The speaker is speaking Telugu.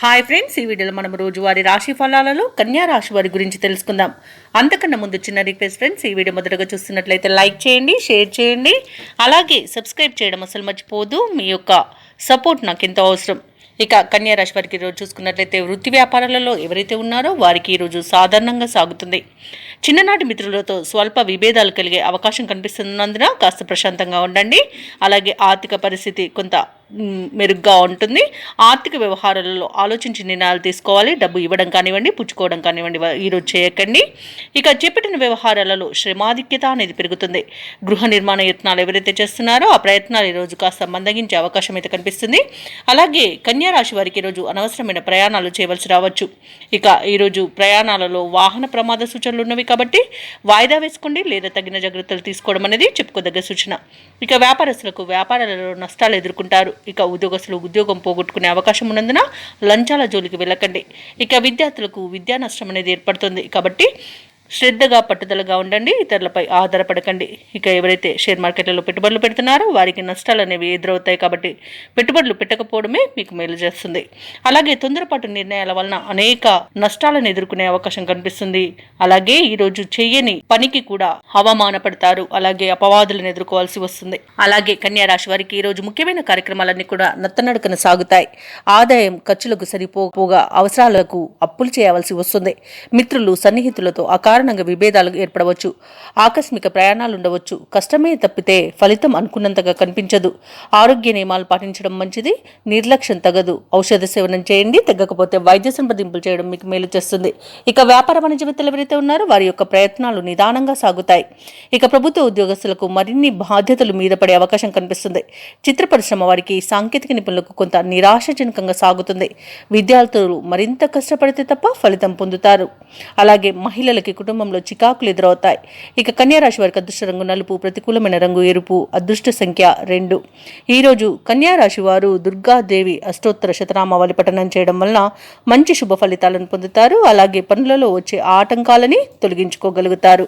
హాయ్ ఫ్రెండ్స్, ఈ వీడియోలో మనం రోజువారీ రాశి ఫలాలలో కన్యా రాశి వారి గురించి తెలుసుకుందాం. అంతకన్నా ముందు చిన్న రిక్వెస్ట్ ఫ్రెండ్స్, ఈ వీడియో మొదటగా చూస్తున్నట్లయితే లైక్ చేయండి, షేర్ చేయండి, అలాగే సబ్స్క్రైబ్ చేయడం అసలు మర్చిపోదు. మీ యొక్క సపోర్ట్ నాకు ఎంతో అవసరం. ఇక కన్యా రాశి వారికి ఈరోజు చూసుకున్నట్లయితే వృత్తి వ్యాపారాలలో ఎవరైతే ఉన్నారో వారికి ఈరోజు సాధారణంగా సాగుతుంది. చిన్ననాటి మిత్రులతో స్వల్ప విభేదాలు కలిగే అవకాశం కనిపిస్తున్నందున కాస్త ప్రశాంతంగా ఉండండి. అలాగే ఆర్థిక పరిస్థితి కొంత మెరుగ్గా ఉంటుంది. ఆర్థిక వ్యవహారాలలో ఆలోచించి నిర్ణయాలు తీసుకోవాలి. డబ్బు ఇవ్వడం కానివ్వండి, పుచ్చుకోవడం కానివ్వండి ఈరోజు చేయకండి. ఇక చేపట్టిన వ్యవహారాలలో శ్రమాధిక్యత అనేది పెరుగుతుంది. గృహ నిర్మాణ యత్నాలు ఎవరైతే చేస్తున్నారో ఆ ప్రయత్నాలు ఈరోజు కాస్త మందగించే అవకాశం అయితే కనిపిస్తుంది. అలాగే కన్యా రాశి వారికి ఈరోజు అనవసరమైన ప్రయాణాలు చేయవలసి రావచ్చు. ఇక ఈరోజు ప్రయాణాలలో వాహన ప్రమాద సూచనలు ఉన్నవి కాబట్టి వాయిదా వేసుకోండి, లేదా తగిన జాగ్రత్తలు తీసుకోవడం అనేది చెప్పుకోదగ్గ సూచన. ఇక వ్యాపారస్తులకు వ్యాపారాలలో నష్టాలు ఎదుర్కొంటారు. ఇక ఉద్యోగస్తులు ఉద్యోగం పోగొట్టుకునే అవకాశం ఉన్నందున లంచాల జోలికి వెళ్ళకండి. ఇక విద్యార్థులకు విద్యా నష్టం అనేది ఏర్పడుతుంది కాబట్టి శ్రద్ధగా పట్టుదలగా ఉండండి, ఇతరులపై ఆధారపడకండి. ఇక ఎవరైతే షేర్ మార్కెట్లలో పెట్టుబడులు పెడుతున్నారో వారికి నష్టాలు అనేవి ఎదురవుతాయి కాబట్టి పెట్టుబడులు పెట్టకపోవడమే మీకు మేలు చేస్తుంది. అలాగే తొందరపాటు నిర్ణయాల వలన అనేక నష్టాలను ఎదుర్కొనే అవకాశం కనిపిస్తుంది. అలాగే ఈరోజు చేయని పనికి కూడా అవమానపడతారు, అలాగే అపవాదులను ఎదుర్కోవాల్సి వస్తుంది. అలాగే కన్యా రాశి వారికి ఈరోజు ముఖ్యమైన కార్యక్రమాలన్నీ కూడా నత్తనడకన సాగుతాయి. ఆదాయం ఖర్చులకు సరిపోగా అవసరాలకు అప్పులు చేయవలసి వస్తుంది. మిత్రులు సన్నిహితులతో కారణంగా విభేదాలు ఏర్పడవచ్చు. ఆకస్మిక ప్రయాణాలు ఉండవచ్చు. కష్టమే తప్పితే ఫలితం అనుకున్నంతగా కనిపించదు. ఆరోగ్య నియమాలు పాటించడం మంచిది. నిర్లక్ష్యం తగదు. ఔషధ సేవనం చేయండి. తగ్గకపోతే వైద్య సంప్రదింపులు చేయడం మీకు మేలు చేస్తుంది. ఇక వ్యాపార వాణిజ్యవేత్తలు ఎవరైతే ఉన్నారో వారి యొక్క ప్రయత్నాలు నిదానంగా సాగుతాయి. ఇక ప్రభుత్వ ఉద్యోగస్తులకు మరిన్ని బాధ్యతలు మీద పడే అవకాశం కనిపిస్తుంది. చిత్ర పరిశ్రమ వారికి సాంకేతిక నిపుణులకు కొంత నిరాశజనకంగా సాగుతుంది. విద్యార్థులు మరింత కష్టపడితే తప్ప ఫలితం పొందుతారు. అలాగే మహిళలకి కుటుంబంలో చికాకులు ఎదురవుతాయి. ఇక కన్యా రాశి వారికి అదృష్ట రంగు నలుపు, ప్రతికూలమైన రంగు ఎరుపు, అదృష్ట సంఖ్య 2. ఈరోజు కన్యా రాశి వారు దుర్గాదేవి అష్టోత్తర శతనామావళి పఠనం చేయడం వలన మంచి శుభ ఫలితాలను పొందుతారు. అలాగే పనులలో వచ్చే ఆటంకాలని తొలగించుకోగలుగుతారు.